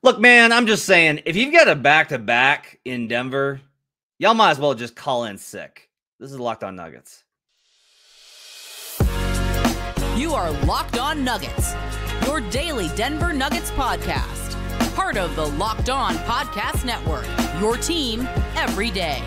Look, man, I'm just saying, if you've got a back-to-back in Denver, y'all might as well just call in sick. This is Locked On Nuggets. You are Locked On Nuggets, your daily Denver Nuggets podcast. Part of the Locked On Podcast Network, your team every day.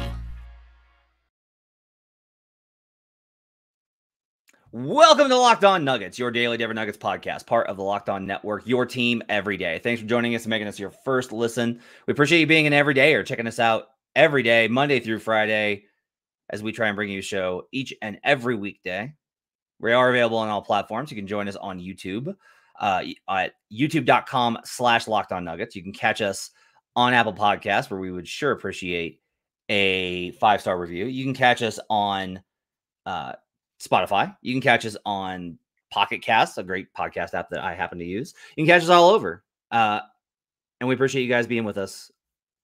Welcome to Locked On Nuggets, your daily Denver Nuggets podcast, part of the Locked On Network, your team every day. Thanks for joining us and making us your first listen. We appreciate you being an everyday or checking us out every day, Monday through Friday, as we try and bring you a show each and every weekday. We are available on all platforms. You can join us on YouTube at youtube.com/LockedOnNuggets. You can catch us on Apple Podcasts, where we would sure appreciate a 5-star review. You can catch us on Spotify. You can catch us on Pocket Casts, a great podcast app that I happen to use. You can catch us all over. And we appreciate you guys being with us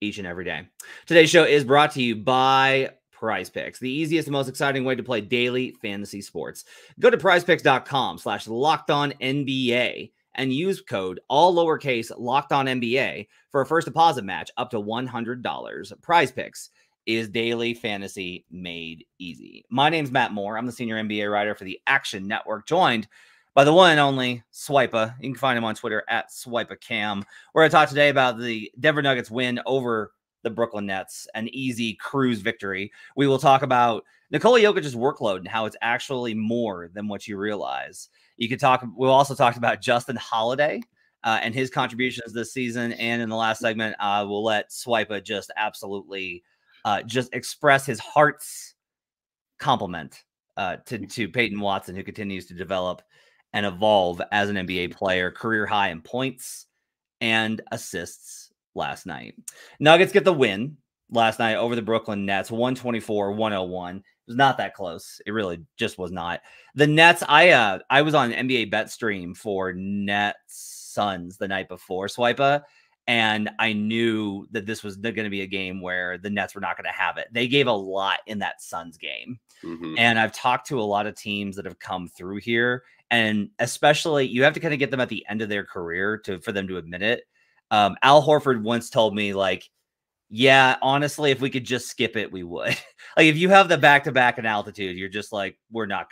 each and every day. Today's show is brought to you by PrizePicks, the easiest and most exciting way to play daily fantasy sports. Go to prizepicks.com/LockedOnNBA and use code all lowercase LockedOnNBA for a first deposit match up to $100. PrizePicks is daily fantasy made easy. My name's Matt Moore. I'm the senior NBA writer for the Action Network, joined by the one and only Swipa. You can find him on Twitter at SwipaCam. We're going to talk today about the Denver Nuggets win over the Brooklyn Nets, an easy cruise victory. We will talk about Nikola Jokic's workload and how it's actually more than what you realize. We'll also talk about Justin Holiday and his contributions this season. And in the last segment, we'll let Swipa just absolutely just express his heart's compliment to Peyton Watson, who continues to develop and evolve as an NBA player, career high in points and assists last night. Nuggets get the win last night over the Brooklyn Nets, 124-101. It was not that close. It really just was not. The Nets, I was on NBA bet stream for Nets Suns the night before, Swipa, and I knew that this was going to be a game where the Nets were not going to have it. They gave a lot in that Suns game. And I've talked to a lot of teams that have come through here, and especially you have to kind of get them at the end of their career for them to admit it. Al Horford once told me, like, yeah, honestly, if we could just skip it, we would. Like, if you have the back-to-back in altitude, you're just like, we're not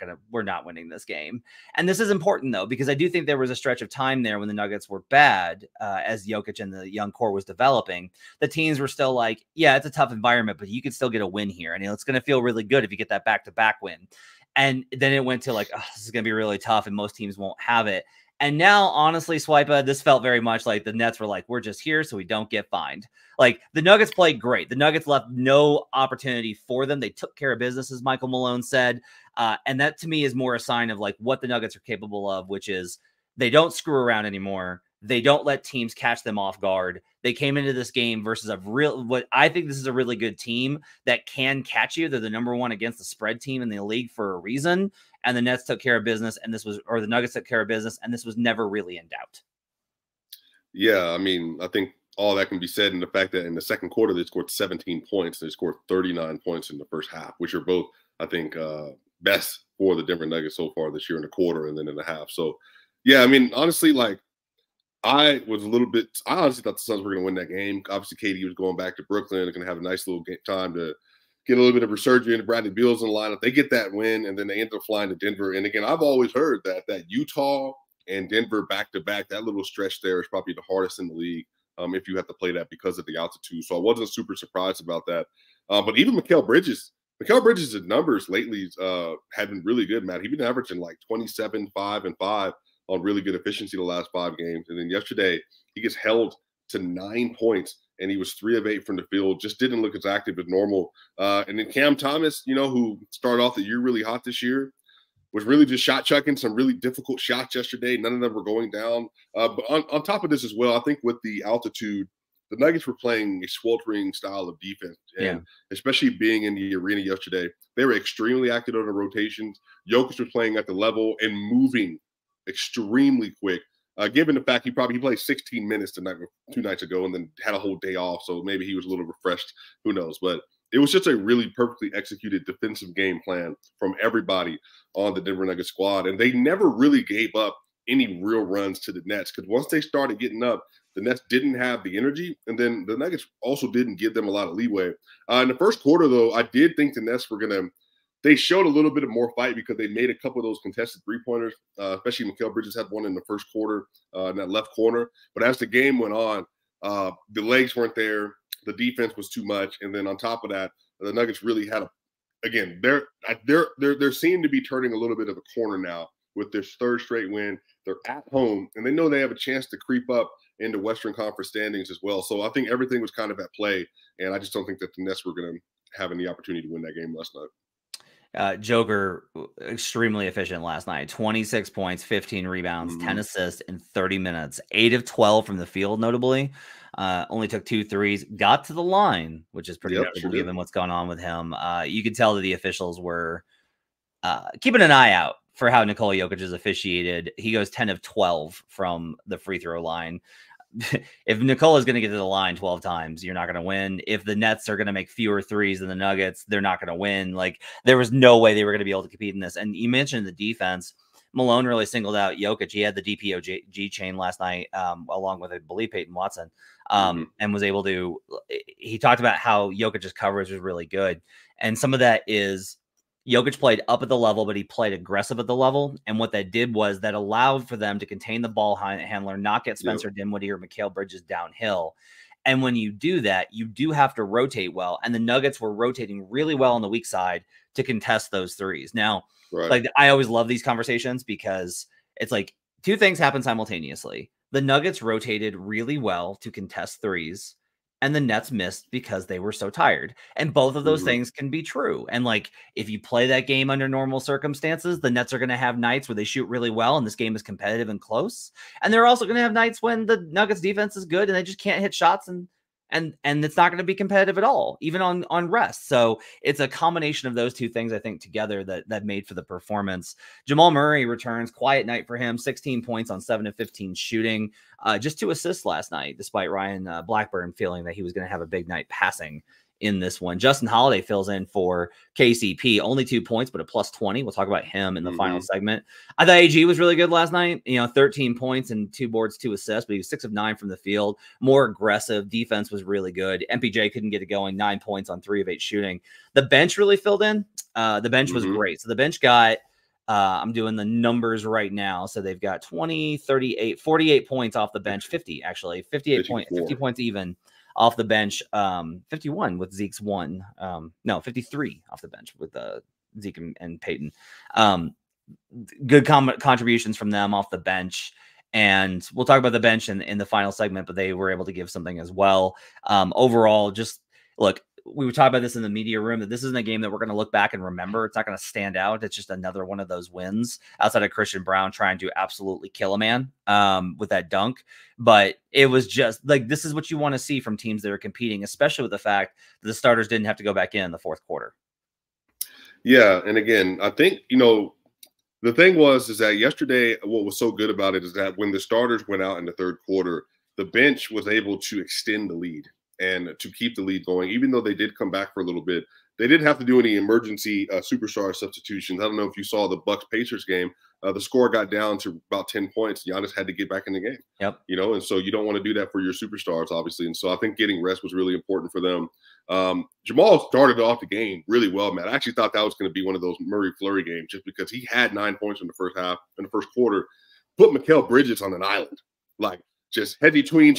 winning this game. And this is important, though, because I do think there was a stretch of time there when the Nuggets were bad, as Jokic and the young core was developing. The teams were still like, yeah, it's a tough environment, but you could still get a win here. And it's going to feel really good if you get that back-to-back win. And then it went to like, oh, this is going to be really tough, and most teams won't have it. And now, honestly, Swipa, this felt very much like the Nets were like, we're just here so we don't get fined. Like, the Nuggets played great. The Nuggets left no opportunity for them. They took care of business, as Michael Malone said. And that, to me, is more a sign of like what the Nuggets are capable of, which is they don't screw around anymore. They don't let teams catch them off guard. They came into this game versus what I think this is a really good team that can catch you. They're the number one against the spread team in the league for a reason. And the Nets took care of business, and the Nuggets took care of business, and this was never really in doubt. Yeah, I mean, I think all that can be said in the fact that in the second quarter, they scored 17 points. They scored 39 points in the first half, which are both, I think, best for the Denver Nuggets so far this year in the quarter and then in the half. So, yeah, I mean, honestly, like, I honestly thought the Suns were going to win that game. Obviously, KD was going back to Brooklyn. They're going to have a nice little time to get a little bit of resurgence into Bradley Beal's in the lineup. They get that win, and then they end up flying to Denver. And again, I've always heard that Utah and Denver back-to-back, that little stretch there is probably the hardest in the league if you have to play that because of the altitude. So I wasn't super surprised about that. But even Mikal Bridges' numbers lately have been really good, Matt. He's been averaging like 27, 5, and 5 on really good efficiency the last 5 games. And then yesterday, he gets held to 9 points, and he was 3 of 8 from the field. Just didn't look as active as normal. And then Cam Thomas, who started off the year really hot this year, was really just shot chucking some really difficult shots yesterday. None of them were going down. But on top of this as well, I think with the altitude, the Nuggets were playing a sweltering style of defense. And especially being in the arena yesterday, they were extremely active on the rotations. Jokic was playing at the level and moving extremely quick. Given the fact he played 16 minutes 2 nights ago and then had a whole day off, so maybe he was a little refreshed. Who knows? But it was just a really perfectly executed defensive game plan from everybody on the Denver Nuggets squad, and they never really gave up any real runs to the Nets because once they started getting up, the Nets didn't have the energy, and then the Nuggets also didn't give them a lot of leeway. In the first quarter, though, I did think the Nets were going to – they showed a little bit of more fight because they made a couple of those contested three-pointers, especially Mikal Bridges had one in the first quarter in that left corner. But as the game went on, the legs weren't there. The defense was too much. And then on top of that, the Nuggets really had again, they're seeming to be turning a little bit of a corner now with their third straight win. They're at home, and they know they have a chance to creep up into Western Conference standings as well. So I think everything was kind of at play, and I just don't think that the Nets were going to have any opportunity to win that game last night. Joker, extremely efficient last night. 26 points, 15 rebounds, 10 assists in 30 minutes. 8 of 12 from the field, notably. Only took 2 threes. Got to the line, which is pretty notable given what's going on with him. You could tell that the officials were keeping an eye out for how Nikola Jokic is officiated. He goes 10 of 12 from the free throw line. If Nikola is going to get to the line 12 times, you're not going to win. If the Nets are going to make fewer threes than the Nuggets, they're not going to win. Like, there was no way they were going to be able to compete in this. And you mentioned the defense. Malone really singled out Jokic. He had the DPOG chain last night, along with, I believe, Peyton Watson, and was able to – he talked about how Jokic's coverage was really good. And some of that is Jokic played up at the level, but he played aggressive at the level. And what that did was that allowed for them to contain the ball handler, not get Spencer Dinwiddie or Mikal Bridges downhill. And when you do that, you do have to rotate well. And the Nuggets were rotating really well on the weak side to contest those threes. Now, like, I always love these conversations because it's like two things happen simultaneously. The Nuggets rotated really well to contest threes, and the Nets missed because they were so tired. And both of those things can be true. And like, if you play that game under normal circumstances, the Nets are going to have nights where they shoot really well and this game is competitive and close. And they're also going to have nights when the Nuggets defense is good and they just can't hit shots, and it's not going to be competitive at all, even on rest. So it's a combination of those two things, I think, together that made for the performance. Jamal Murray returns. Quiet night for him. 16 points on 7 of 15 shooting. Just 2 assists last night, despite Ryan Blackburn feeling that he was going to have a big night passing in this one. Justin Holiday fills in for KCP. Only 2 points, but a plus 20. We'll talk about him in the final segment. I thought AG was really good last night. 13 points and 2 boards, 2 assists, but he was 6 of 9 from the field. More aggressive. Defense was really good. MPJ couldn't get it going. 9 points on 3 of 8 shooting. The bench really filled in. The bench was great. So the bench got, I'm doing the numbers right now. So they've got 20, 38, 48 points off the bench. 50, actually. 50 points even off the bench. 51 with Zeke's 1. 53 off the bench with Zeke and Peyton. Good contributions from them off the bench. And we'll talk about the bench in the final segment, but they were able to give something as well. Overall, just look, we were talking about this in the media room, that this isn't a game that we're going to look back and remember. It's not going to stand out. It's just another one of those wins outside of Christian Brown trying to absolutely kill a man with that dunk. But it was just like, this is what you want to see from teams that are competing, especially with the fact that the starters didn't have to go back in the fourth quarter. Yeah. And again, I think, the thing is that yesterday, what was so good about it is that when the starters went out in the third quarter, the bench was able to extend the lead and to keep the lead going, even though they did come back for a little bit. They didn't have to do any emergency superstar substitutions. I don't know if you saw the Bucks-Pacers game. The score got down to about 10 points. Giannis had to get back in the game. Yep. And so you don't want to do that for your superstars, obviously. And so I think getting rest was really important for them. Jamal started off the game really well, man. I actually thought that was going to be one of those Murray-Fleury games just because he had 9 points in the first half, in the first quarter. Put Mikal Bridges on an island, like just heavy tween,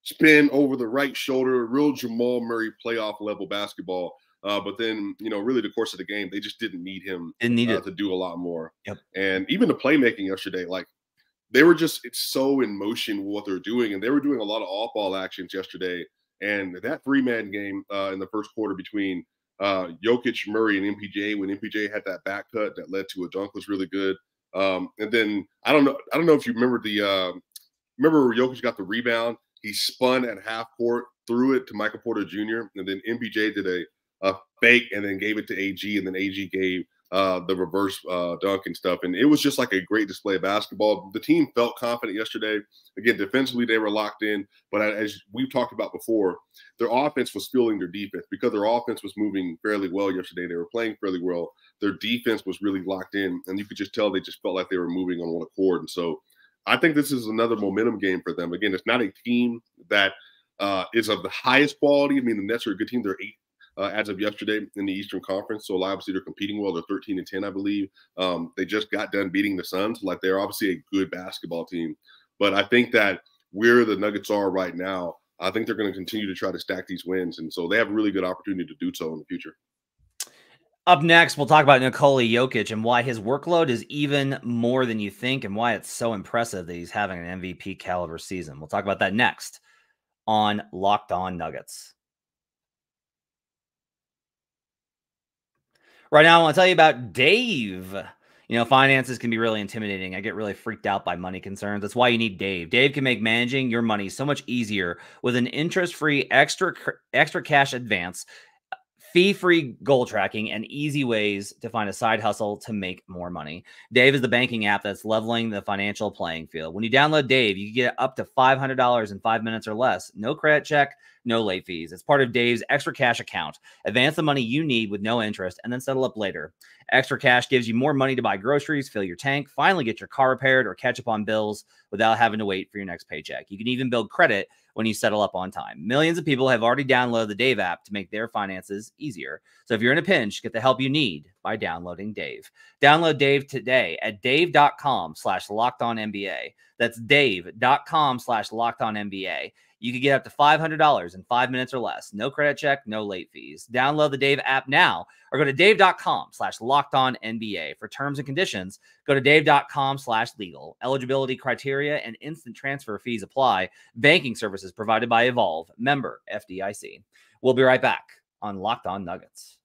spin over the right shoulder, real Jamal Murray playoff level basketball. But then, really the course of the game, they just didn't need him to do a lot more. Yep. And even the playmaking yesterday, like they were just, it's so in motion what they're doing. And they were doing a lot of off-ball actions yesterday. And that 3-man game in the first quarter between Jokic, Murray, and MPJ, when MPJ had that back cut that led to a dunk, was really good. And then I don't know if you remember remember where Jokic got the rebound. He spun at half court, threw it to Michael Porter Jr., and then MPJ did a fake and then gave it to AG, and then AG gave the reverse dunk and stuff. And it was just like a great display of basketball. The team felt confident yesterday. Again, defensively, they were locked in. But as we've talked about before, their offense was fueling their defense because their offense was moving fairly well yesterday. They were playing fairly well. Their defense was really locked in, and you could just tell they just felt like they were moving on one accord. And so I think this is another momentum game for them. Again, it's not a team that is of the highest quality. I mean, the Nets are a good team. They're 8 as of yesterday in the Eastern Conference. So obviously they're competing well. They're 13-10, I believe. They just got done beating the Suns. Like, they're obviously a good basketball team. But I think that where the Nuggets are right now, I think they're going to continue to try to stack these wins. And so they have a really good opportunity to do so in the future. Up next, we'll talk about Nikola Jokic and why his workload is even more than you think and why it's so impressive that he's having an MVP caliber season. We'll talk about that next on Locked On Nuggets. Right now, I want to tell you about Dave. You know, finances can be really intimidating. I get really freaked out by money concerns. That's why you need Dave. Dave can make managing your money so much easier with an interest-free extra cash advance, fee-free goal tracking, and easy ways to find a side hustle to make more money. Dave is the banking app that's leveling the financial playing field. When you download Dave, you get up to $500 in 5 minutes or less. No credit check, no late fees. It's part of Dave's Extra Cash account. Advance the money you need with no interest and then settle up later. Extra Cash gives you more money to buy groceries, fill your tank, finally get your car repaired, or catch up on bills without having to wait for your next paycheck. You can even build credit when you settle up on time. Millions of people have already downloaded the Dave app to make their finances easier. So if you're in a pinch, get the help you need by downloading Dave. Download Dave today at dave.com/lockedonnba. That's dave.com/lockedonnba. You can get up to $500 in 5 minutes or less. No credit check, no late fees. Download the Dave app now or go to dave.com/lockedonnba. For terms and conditions, go to dave.com/legal. Eligibility criteria and instant transfer fees apply. Banking services provided by Evolve. Member FDIC. We'll be right back on Locked On Nuggets.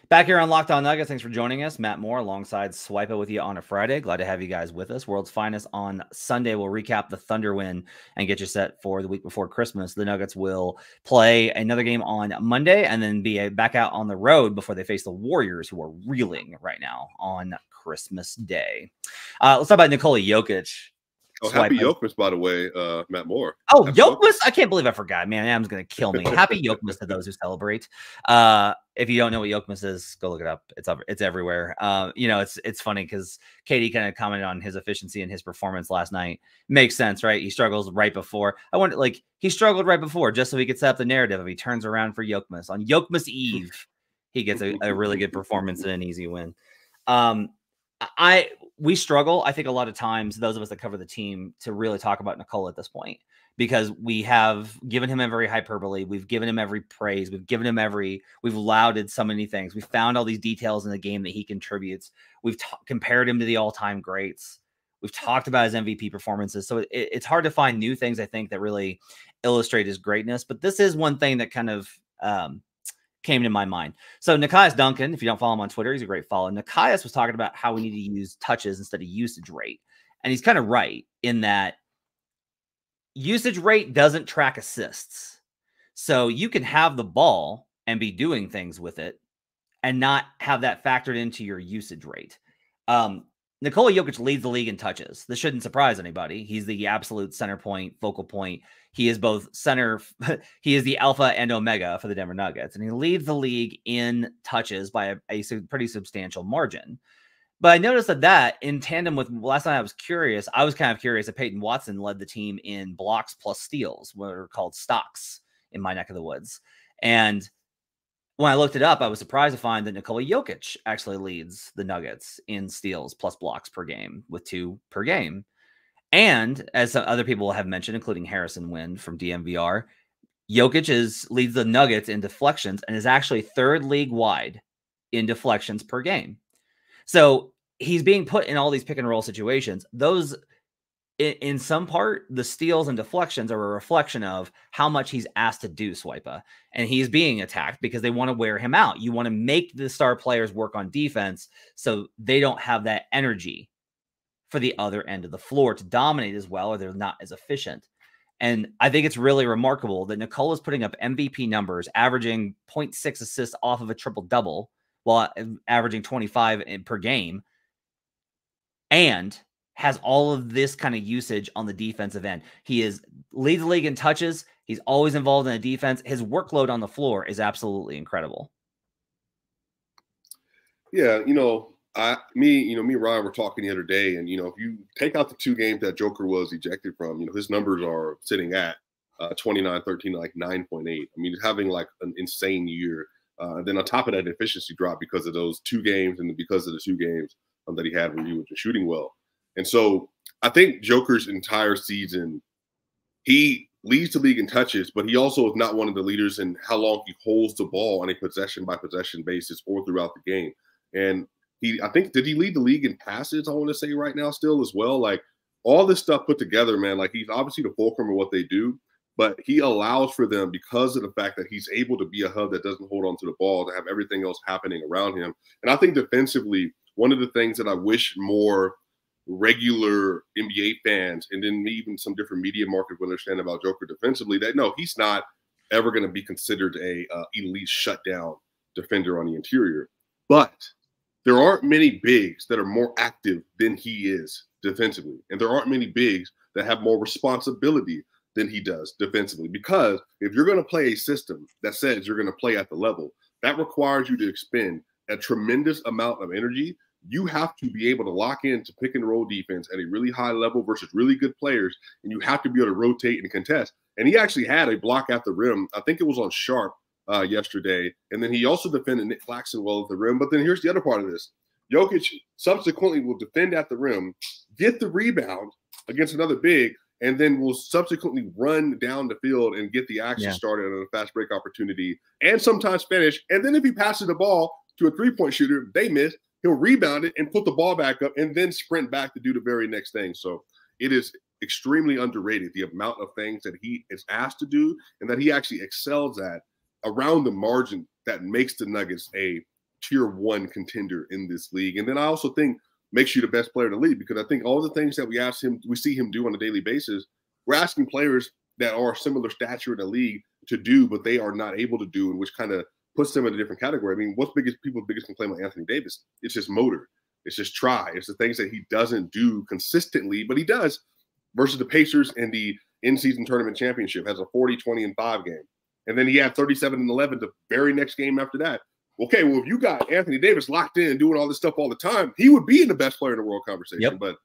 Back here on Locked On Nuggets, thanks for joining us. Matt Moore alongside Swipa with you on a Friday. Glad to have you guys with us. World's Finest on Sunday. We'll recap the Thunder win and get you set for the week before Christmas. The Nuggets will play another game on Monday and then be back out on the road before they face the Warriors, who are reeling right now on Christmas Day. Let's talk about Nikola Jokic. Oh, happy Yokmas, by the way, Matt Moore. Oh, Yokmas? I can't believe I forgot. Man, Adam's going to kill me. Happy Yokmas to those who celebrate. If you don't know what Yokmas is, go look it up. It's everywhere. You know, it's funny because Katie kind of commented on his efficiency and his performance last night. Makes sense, right? He struggles right before. I wonder, like, he struggled right before just so he could set up the narrative if he turns around for Yokmas. On Yokmas Eve, he gets a really good performance and an easy win. We struggle, I think, a lot of times, those of us that cover the team, to really talk about Nikola at this point, because we have given him every hyperbole. We've given him every praise. We've lauded so many things. We found all these details in the game that he contributes. We've compared him to the all-time greats. We've talked about his MVP performances. So it's hard to find new things, I think, that really illustrate his greatness. But this is one thing that kind of came to my mind. So Nekias Duncan, if you don't follow him on Twitter, he's a great follow. Nekias was talking about how we need to use touches instead of usage rate. And he's kind of right in that usage rate doesn't track assists. So you can have the ball and be doing things with it and not have that factored into your usage rate. Nikola Jokic leads the league in touches. This shouldn't surprise anybody. He's the absolute center point, focal point. He is both center. He is the alpha and omega for the Denver Nuggets. And he leads the league in touches by a pretty substantial margin. But I noticed that in tandem with last night, I was kind of curious that Peyton Watson led the team in blocks plus steals, what are called stocks in my neck of the woods. And when I looked it up, I was surprised to find that Nikola Jokic actually leads the Nuggets in steals plus blocks per game with 2 per game. And as some other people have mentioned, including Harrison Wind from DMVR, Jokic leads the Nuggets in deflections and is actually 3rd league-wide in deflections per game. So he's being put in all these pick and roll situations. Those, in some part, the steals and deflections are a reflection of how much he's asked to do, Swipa. And he's being attacked because they want to wear him out. You want to make the star players work on defense so they don't have that energy for the other end of the floor to dominate as well, or they're not as efficient. And I think it's really remarkable that Nikola's putting up MVP numbers, averaging 0.6 assists off of a triple-double while averaging 25 per game, and has all of this kind of usage on the defensive end. He leads the league in touches. He's always involved in the defense. His workload on the floor is absolutely incredible. Yeah, you know, me and Ryan were talking the other day, and if you take out the 2 games that Joker was ejected from, his numbers are sitting at 29, 13, like 9.8. I mean, he's having like an insane year. Then on top of that, efficiency drop because of those 2 games and because of the 2 games that he had when he was shooting well. And so I think Joker's entire season, he leads the league in touches, but he also is not one of the leaders in how long he holds the ball on a possession by possession basis or throughout the game. And I think, did he lead the league in passes? I want to say right now still as well. Like all this stuff put together, man, like he's obviously the fulcrum of what they do, but he allows for them because of the fact that he's able to be a hub that doesn't hold on to the ball, to have everything else happening around him. And I think defensively, one of the things that I wish more regular NBA fans and then even some different media market would understand about Joker defensively, that no, he's not ever going to be considered a elite shutdown defender on the interior. But there aren't many bigs that are more active than he is defensively. And there aren't many bigs that have more responsibility than he does defensively. Because if you're going to play a system that says you're going to play at the level, that requires you to expend a tremendous amount of energy. You have to be able to lock into pick and roll defense at a really high level versus really good players. And you have to be able to rotate and contest. And he actually had a block at the rim. I think it was on Sharp yesterday. And then he also defended Nick Claxton well at the rim. But then here's the other part of this. Jokic subsequently will defend at the rim, get the rebound against another big, and then will subsequently run down the field and get the action started on a fast break opportunity and sometimes finish. And then if he passes the ball to a 3-point shooter, they miss, he'll rebound it and put the ball back up and then sprint back to do the very next thing. So it is extremely underrated, the amount of things that he is asked to do and that he actually excels at around the margin that makes the Nuggets a tier 1 contender in this league. And then I also think makes you the best player in the league, because I think all the things that we see him do on a daily basis, we're asking players that are similar stature in the league to do, but they are not able to do, and which kind of puts them in a different category. I mean, what's people's biggest complaint about Anthony Davis? It's just motor. It's just try. It's the things that he doesn't do consistently, but he does, versus the Pacers in the in-season tournament championship, has a 40, 20, and 5 game. And then he had 37 and 11 the very next game after that. Okay, well, if you got Anthony Davis locked in doing all this stuff all the time, he would be in the best player in the world conversation. Yep. But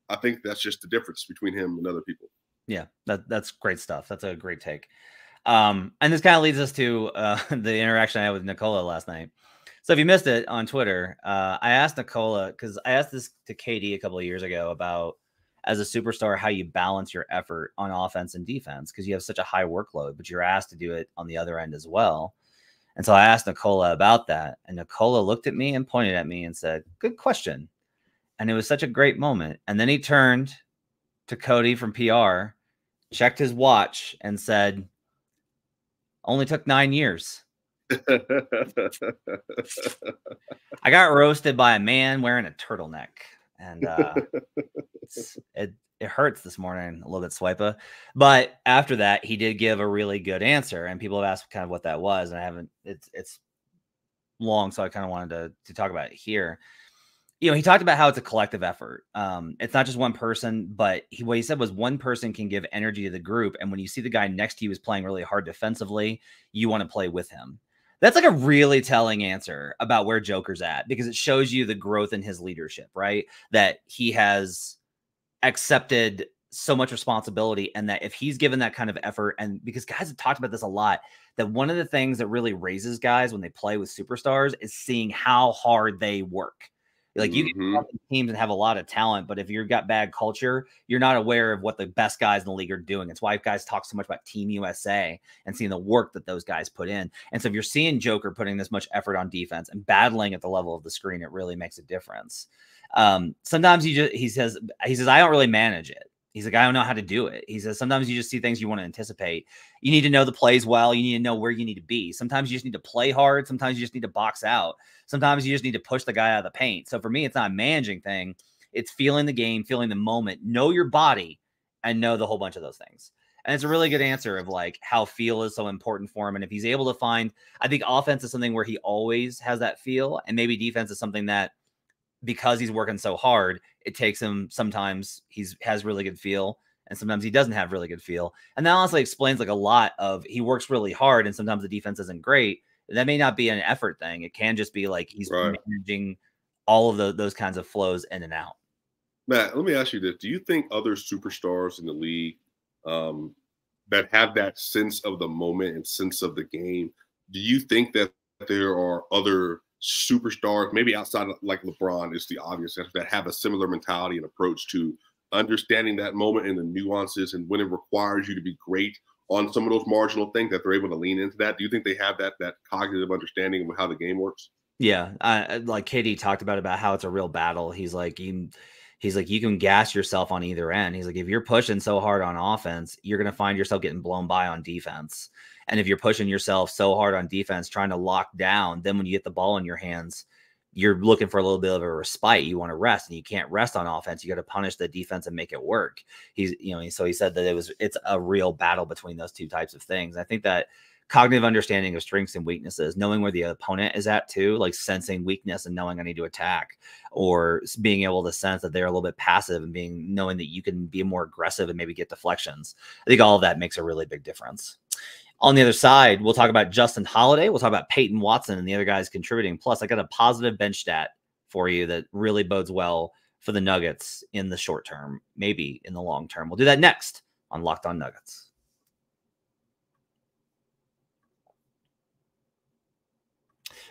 I think that's just the difference between him and other people. Yeah, that's great stuff. That's a great take. And this kind of leads us to the interaction I had with Nikola last night. So if you missed it on Twitter, I asked Nikola, because I asked this to KD a couple of years ago about, as a superstar, how you balance your effort on offense and defense, because you have such a high workload, but you're asked to do it on the other end as well. And so I asked Nikola about that, and Nikola looked at me and pointed at me and said, "Good question." And it was such a great moment. And then he turned to Cody from PR, checked his watch, and said, "Only took 9 years." I got roasted by a man wearing a turtleneck, and it hurts this morning a little bit, Swipa. But after that, he did give a really good answer, and people have asked kind of what that was, and I haven't. It's long, so I kind of wanted to talk about it here. He talked about how it's a collective effort. It's not just one person, but what he said was one person can give energy to the group, and when you see the guy next to you is playing really hard defensively, you want to play with him. That's like a really telling answer about where Joker's at, because it shows you the growth in his leadership, right? That he has accepted so much responsibility, and that if he's given that kind of effort, and because guys have talked about this a lot, that one of the things that really raises guys when they play with superstars is seeing how hard they work. Like, you can have teams and have a lot of talent, but if you've got bad culture, you're not aware of what the best guys in the league are doing. It's why guys talk so much about Team USA and seeing the work that those guys put in. And so if you're seeing Joker putting this much effort on defense and battling at the level of the screen, it really makes a difference. Sometimes he says, I don't really manage it. He's like, I don't know how to do it. He says, sometimes you just see things you want to anticipate. You need to know the plays well. You need to know where you need to be. Sometimes you just need to play hard. Sometimes you just need to box out. Sometimes you just need to push the guy out of the paint. So for me, it's not a managing thing. It's feeling the game, feeling the moment, know your body, and know the whole bunch of those things. And it's a really good answer of like how feel is so important for him. And if he's able to find, I think offense is something where he always has that feel, and maybe defense is something that, because he's working so hard, it takes him, sometimes has really good feel, and sometimes he doesn't have really good feel. And that honestly explains like a lot of, he works really hard and sometimes the defense isn't great. That may not be an effort thing. It can just be like he's managing all of those kinds of flows in and out. Matt, let me ask you this. Do you think other superstars in the league that have that sense of the moment and sense of the game, do you think that there are other superstars, maybe outside of like LeBron is the obvious, that have a similar mentality and approach to understanding that moment and the nuances and when it requires you to be great on some of those marginal things, that they're able to lean into that? Do you think they have that cognitive understanding of how the game works? Yeah, like KD talked about how it's a real battle. He's like, you can gas yourself on either end. He's like, if you're pushing so hard on offense, you're going to find yourself getting blown by on defense. And if you're pushing yourself so hard on defense, trying to lock down, then when you get the ball in your hands, you're looking for a little bit of a respite. You want to rest, and you can't rest on offense. You got to punish the defense and make it work. So he said that it's a real battle between those two types of things. I think that cognitive understanding of strengths and weaknesses, knowing where the opponent is at too, like sensing weakness and knowing I need to attack, or being able to sense that they're a little bit passive and knowing that you can be more aggressive and maybe get deflections. I think all of that makes a really big difference. On the other side, we'll talk about Justin Holiday. We'll talk about Peyton Watson and the other guys contributing. Plus, I got a positive bench stat for you that really bodes well for the Nuggets in the short term, maybe in the long term. We'll do that next on Locked On Nuggets.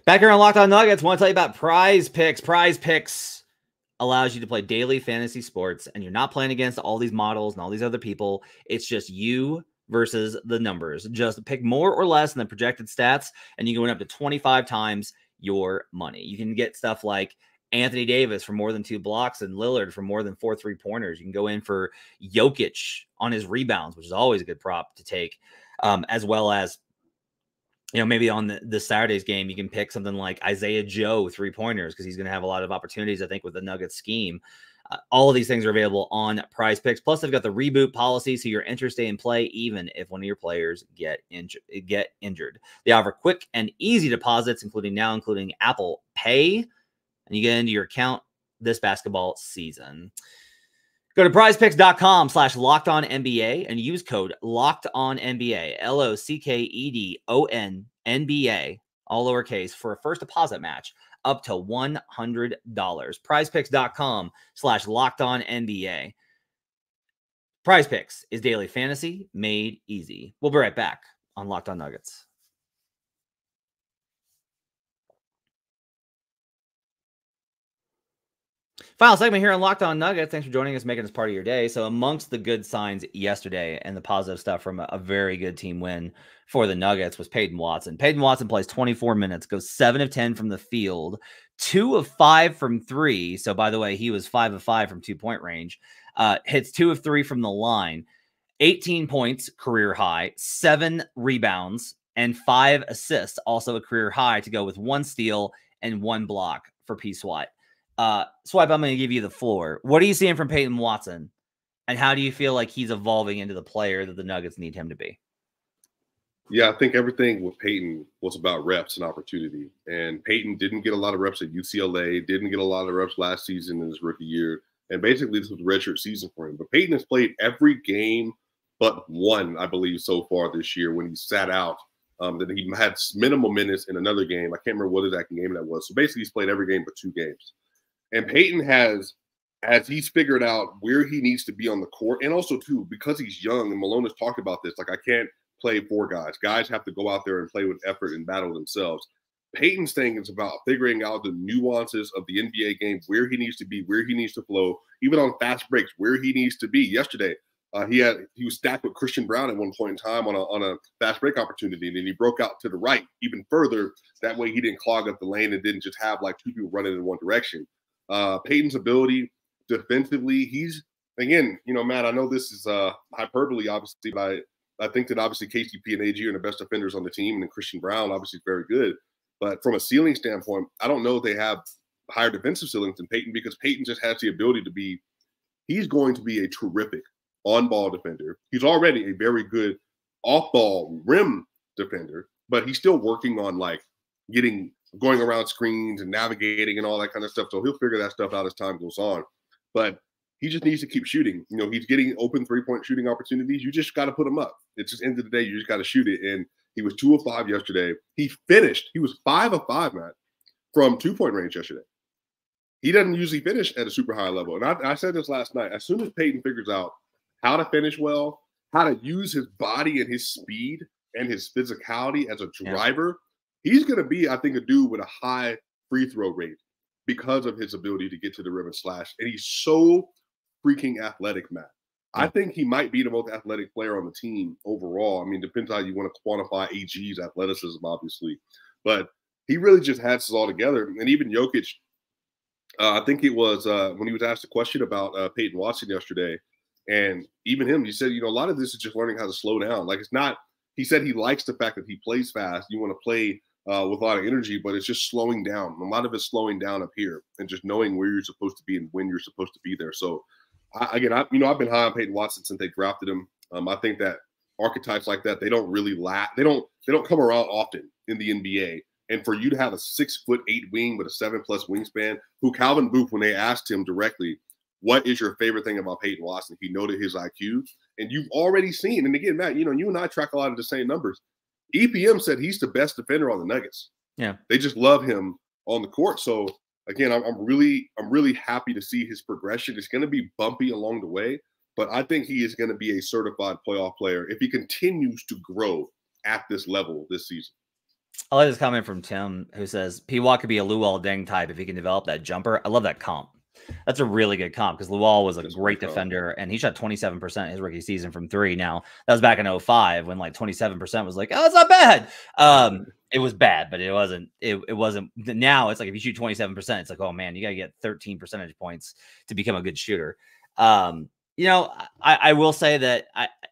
Back here on Locked On Nuggets, want to tell you about PrizePicks. PrizePicks allows you to play daily fantasy sports, and you're not playing against all these models and all these other people. It's just you versus the numbers. Just pick more or less than the projected stats, and you can win up to 25 times your money. You can get stuff like Anthony Davis for more than 2 blocks and Lillard for more than 4 3-pointers. You can go in for Jokic on his rebounds, which is always a good prop to take, as well as, maybe on the Saturday's game, you can pick something like Isaiah Joe 3-pointers because he's going to have a lot of opportunities, I think, with the Nuggets scheme. All of these things are available on PrizePicks. Plus, they've got the reboot policy, so your entries stay in play even if one of your players get injured. They offer quick and easy deposits, including Apple Pay, and you get into your account this basketball season. Go to prizepicks.com/LockedOnNBA and use code LockedOnNBA, LOCKEDON NBA, all lowercase, for a first deposit match up to $100. prizepicks.com/LockedOnNBA. PrizePicks is daily fantasy made easy. We'll be right back on Locked On Nuggets. Final segment here on Locked On Nuggets. Thanks for joining us, making this part of your day. So amongst the good signs yesterday and the positive stuff from a very good team win for the Nuggets was Peyton Watson. Peyton Watson plays 24 minutes, goes 7 of 10 from the field, 2 of 5 from 3. So, by the way, he was 5 of 5 from 2-point range. Hits 2 of 3 from the line, 18 points, career high, 7 rebounds, and 5 assists, also a career high, to go with 1 steal and 1 block for P-Swat. Swipe, I'm going to give you the floor. What are you seeing from Peyton Watson, and how do you feel like he's evolving into the player that the Nuggets need him to be? Yeah, I think everything with Peyton was about reps and opportunity. And Peyton didn't get a lot of reps at UCLA, didn't get a lot of reps last season in his rookie year. And basically, this was a redshirt season for him. But Peyton has played every game but one, I believe, so far this year when he sat out. That he had minimal minutes in another game. I can't remember what exact game that was. So basically, he's played every game but 2 games. And Peyton has, as he's figured out where he needs to be on the court, and also, too, because he's young, and Malone has talked about this, like, I can't play 4 guys. Guys have to go out there and play with effort and battle themselves. Peyton's thing is about figuring out the nuances of the NBA game, where he needs to be, where he needs to flow, even on fast breaks, where he needs to be. Yesterday, he was stacked with Christian Brown at one point in time on a fast break opportunity, and then he broke out to the right even further. That way he didn't clog up the lane and didn't just have like 2 people running in one direction. Peyton's ability defensively, he's, again, Matt, I know this is hyperbole, obviously, but I think that obviously KCP and AG are the best defenders on the team, and Christian Brown obviously is very good. But from a ceiling standpoint, I don't know if they have higher defensive ceilings than Peyton, because Peyton just has the ability to be, he's going to be a terrific on-ball defender. He's already a very good off-ball rim defender, but he's still working on going around screens and navigating and all that kind of stuff. So he'll figure that stuff out as time goes on. But he just needs to keep shooting. He's getting open 3-point shooting opportunities. You just got to put them up. It's just end of the day, you just got to shoot it. And he was 2 of 5 yesterday. He was 5 of 5, Matt, from 2-point range yesterday. he doesn't usually finish at a super high level. And I said this last night. As soon as Peyton figures out how to finish well, how to use his body and his speed and his physicality as a driver, he's going to be, I think, a dude with a high free throw rate because of his ability to get to the rim and slash. And he's so freaking athletic, Matt. I think he might be the most athletic player on the team overall. I mean, depends how you want to quantify AG's athleticism, obviously. But he really just has this all together. And even Jokic, I think it was when he was asked a question about Peyton Watson yesterday, and even him, he said, you know, a lot of this is just learning how to slow down. Like, it's not, he said he likes the fact that he plays fast. You want to play with a lot of energy, but it's just slowing down. A lot of it's slowing down up here and just knowing where you're supposed to be and when you're supposed to be there. So, I've been high on Peyton Watson since they drafted him. I think that archetypes like that, they don't really they don't come around often in the NBA. And for you to have a 6'8" wing with a 7+ wingspan, who Calvin Booth, when they asked him directly, what is your favorite thing about Peyton Watson? He noted his IQ. And you've already seen, and again, Matt, you know, you and I track a lot of the same numbers. EPM said he's the best defender on the Nuggets. Yeah. They just love him on the court. So again, I'm really happy to see his progression. It's going to be bumpy along the way, but I think he is going to be a certified playoff player if he continues to grow at this level this season. I like this comment from Tim, who says P-Watt could be a Luol Deng type if he can develop that jumper. I love that comp. That's a really good comp because Luol was a great defender, and he shot 27% his rookie season from 3. Now, that was back in 05 when like 27% was like, oh, it's not bad. It was bad, but it wasn't. It wasn't. Now it's like if you shoot 27%, it's like, oh man, you got to get 13 percentage points to become a good shooter. You know, I will say that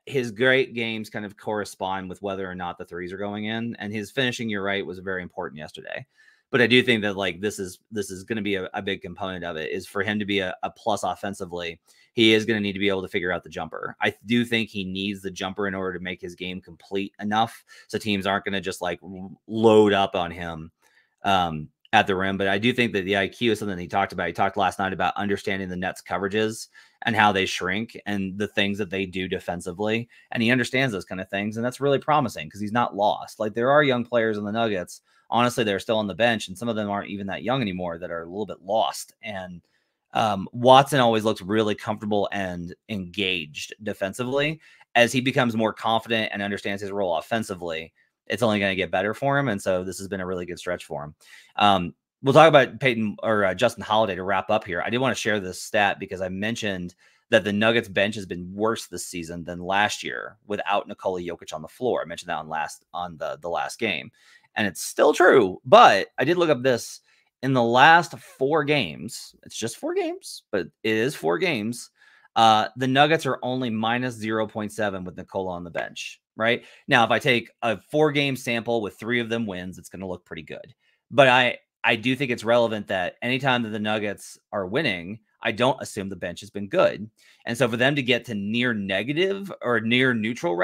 his great games kind of correspond with whether or not the threes are going in, and his finishing, you're right, was very important yesterday. But I do think that like this is going to be a big component of it, is for him to be a plus offensively. He is going to need to be able to figure out the jumper. I do think he needs the jumper in order to make his game complete enough, so teams aren't going to just like load up on him at the rim. But I do think that the IQ is something he talked about. He talked last night about understanding the Nets coverages and how they shrink and the things that they do defensively. And he understands those kind of things. And that's really promising because he's not lost. Like, there are young players in the Nuggets. Honestly, they're still on the bench, and some of them aren't even that young anymore that are a little bit lost. And Watson always looks really comfortable and engaged defensively. As he becomes more confident and understands his role offensively, it's only going to get better for him. And so this has been a really good stretch for him. We'll talk about Peyton or Justin Holiday to wrap up here. I did want to share this stat because I mentioned that the Nuggets bench has been worse this season than last year without Nikola Jokic on the floor. I mentioned that on the last game, and it's still true. But I did look up this. In the last 4 games, it's just 4 games, but it is 4 games. The Nuggets are only minus 0.7 with Nikola on the bench. Right now, if I take a 4-game sample with 3 of them wins, it's going to look pretty good. But I do think it's relevant that anytime that the Nuggets are winning, I don't assume the bench has been good. And so for them to get to near negative or near neutral,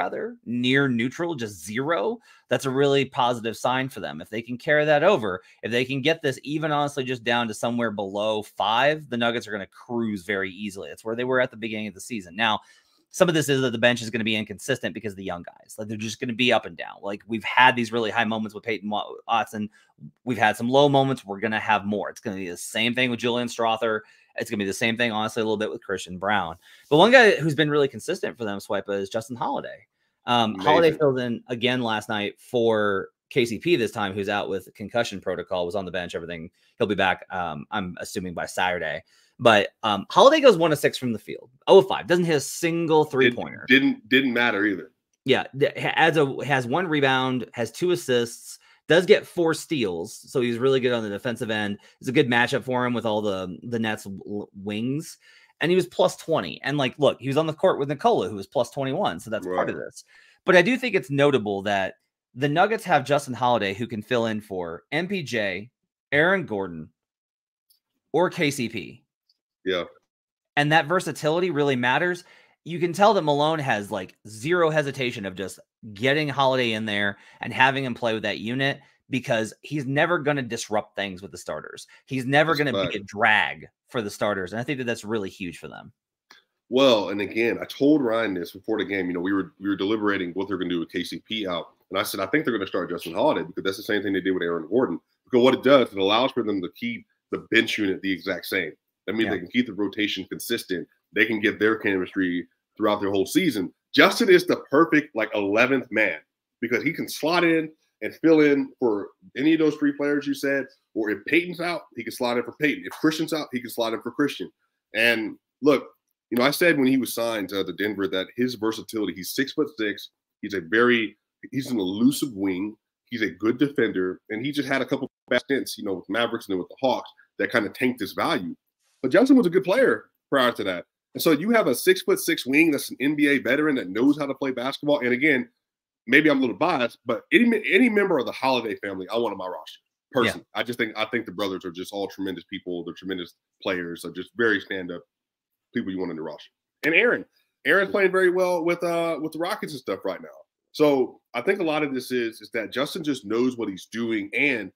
just 0, that's a really positive sign for them. If they can carry that over, if they can get this even honestly just down to somewhere below 5, the Nuggets are going to cruise very easily. That's where they were at the beginning of the season. Now, some of this is that the bench is going to be inconsistent because of the young guys. Like, they're just going to be up and down. Like, we've had these really high moments with Peyton Watson. We've had some low moments. We're going to have more. It's going to be the same thing with Julian Strother. It's going to be the same thing, honestly, a little bit with Christian Brown. But one guy who's been really consistent for them, Swipa, is Justin Holiday. Holiday filled in again last night for KCP this time, who's out with concussion protocol, was on the bench, everything. He'll be back, I'm assuming, by Saturday. But Holiday goes 1 of 6 from the field, 0 of 5, doesn't hit a single 3-pointer. Didn't matter either. Yeah, has 1 rebound, has 2 assists, does get 4 steals, so he's really good on the defensive end. It's a good matchup for him with all the Nets wings, and he was plus 20. And like, look, he was on the court with Nikola, who was plus 21, so that's part of this. But I do think it's notable that the Nuggets have Justin Holiday, who can fill in for MPJ, Aaron Gordon, or KCP. Yeah. And that versatility really matters. You can tell that Malone has like 0 hesitation of just getting Holiday in there and having him play with that unit, because he's never going to disrupt things with the starters. He's never going to be a drag for the starters. And I think that that's really huge for them. Well, and again, I told Ryan this before the game. You know, we were deliberating what they're going to do with KCP out. And I said, I think they're going to start Justin Holiday, because that's the same thing they did with Aaron Gordon. Because what it does, it allows for them to keep the bench unit the exact same. That means they can keep the rotation consistent. They can get their chemistry throughout their whole season. Justin is the perfect 11th man because he can slot in and fill in for any of those three players you said. Or if Peyton's out, he can slot in for Peyton. If Christian's out, he can slot in for Christian. And look, I said when he was signed to Denver that his versatility, he's 6'6". He's an elusive wing. He's a good defender. And he just had a couple bad stints, with Mavericks and then with the Hawks that kind of tanked his value. But Johnson was a good player prior to that. And so you have a 6'6" wing that's an NBA veteran that knows how to play basketball. And again, maybe I'm a little biased, but any member of the Holiday family, I want on my roster. Personally, yeah. I think the brothers are just all tremendous people. They're tremendous players. So just very stand-up people you want on the roster. And Aaron's playing very well with the Rockets and stuff right now. So I think a lot of this is that Justin just knows what he's doing, and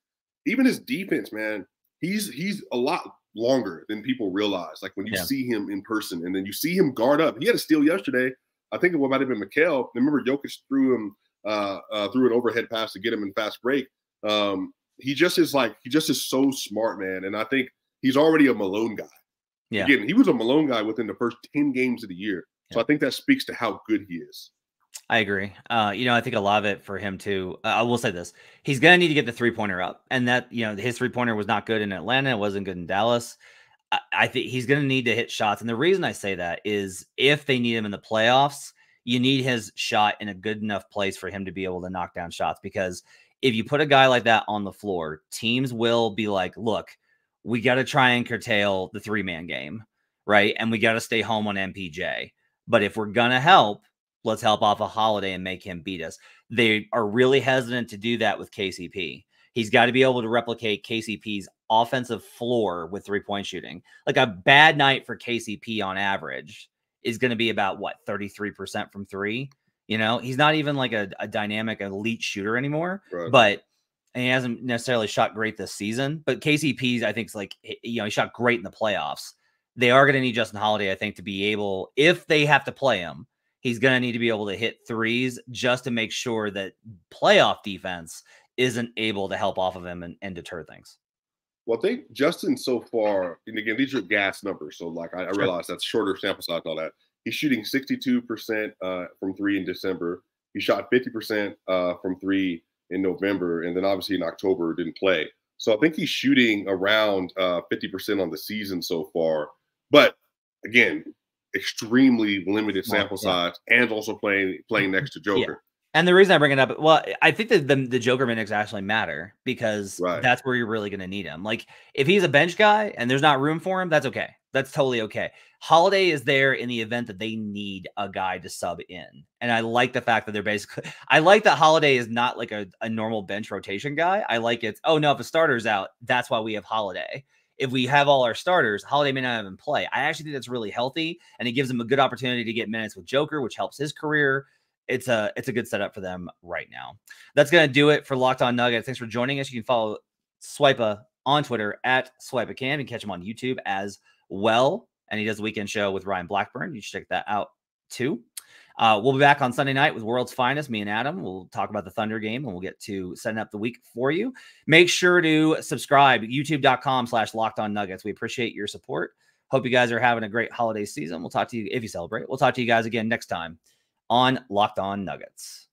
even his defense, man, he's a lot longer than people realize. Like when you see him in person, and then you see him guard up. He had a steal yesterday. I think it might have been Mikal. Remember, Jokic threw him threw an overhead pass to get him in fast break. He just is so smart, man. And I think he's already a Malone guy. Yeah. Again, he was a Malone guy within the first 10 games of the year. So I think that speaks to how good he is. I agree. I think a lot of it for him too. I will say this: he's gonna need to get the 3-pointer up, and that his 3-pointer was not good in Atlanta. It wasn't good in Dallas. I think he's gonna need to hit shots, and the reason I say that is if they need him in the playoffs, you need his shot in a good enough place for him to be able to knock down shots. Because if you put a guy like that on the floor, teams will be like, "Look, we got to try and curtail the 3-man game, right? And we got to stay home on MPJ. But if we're gonna help, let's help off a Holiday and make him beat us." They are really hesitant to do that with KCP. He's got to be able to replicate KCP's offensive floor with 3-point shooting. Like a bad night for KCP on average is going to be about 33% from 3. He's not even like a dynamic elite shooter anymore, right. But he hasn't necessarily shot great this season. But KCP's, I think, is he shot great in the playoffs. They are going to need Justin Holiday, I think, to be able, if they have to play him, he's going to need to be able to hit threes just to make sure that playoff defense isn't able to help off of him and deter things. Well, I think Justin so far, and again, these are gas numbers. So I realize that's shorter sample size and all that. He's shooting 62% from 3 in December. He shot 50% from 3 in November. And then obviously in October didn't play. So I think he's shooting around 50% on the season so far. But again, extremely limited sample size, and also playing next to Joker. Yeah. And the reason I bring it up, I think that the Joker minutes actually matter because that's where you're really going to need him. Like if he's a bench guy and there's not room for him, that's okay. That's totally okay. Holiday is there in the event that they need a guy to sub in. And I like the fact that I like that Holiday is not like a normal bench rotation guy. I like it. Oh no, if a starter's out, that's why we have Holiday. If we have all our starters, Holiday may not have him play. I actually think that's really healthy, and it gives him a good opportunity to get minutes with Joker, which helps his career. It's a good setup for them right now. That's going to do it for Locked On Nuggets. Thanks for joining us. You can follow Swipa on Twitter at SwipaCam. You can catch him on YouTube as well. And he does the weekend show with Ryan Blackburn. You should check that out too. We'll be back on Sunday night with World's Finest, me and Adam. We'll talk about the Thunder game, and we'll get to setting up the week for you. Make sure to subscribe, youtube.com/LockedOnNuggets. We appreciate your support. Hope you guys are having a great holiday season. We'll talk to you, if you celebrate. We'll talk to you guys again next time on Locked On Nuggets.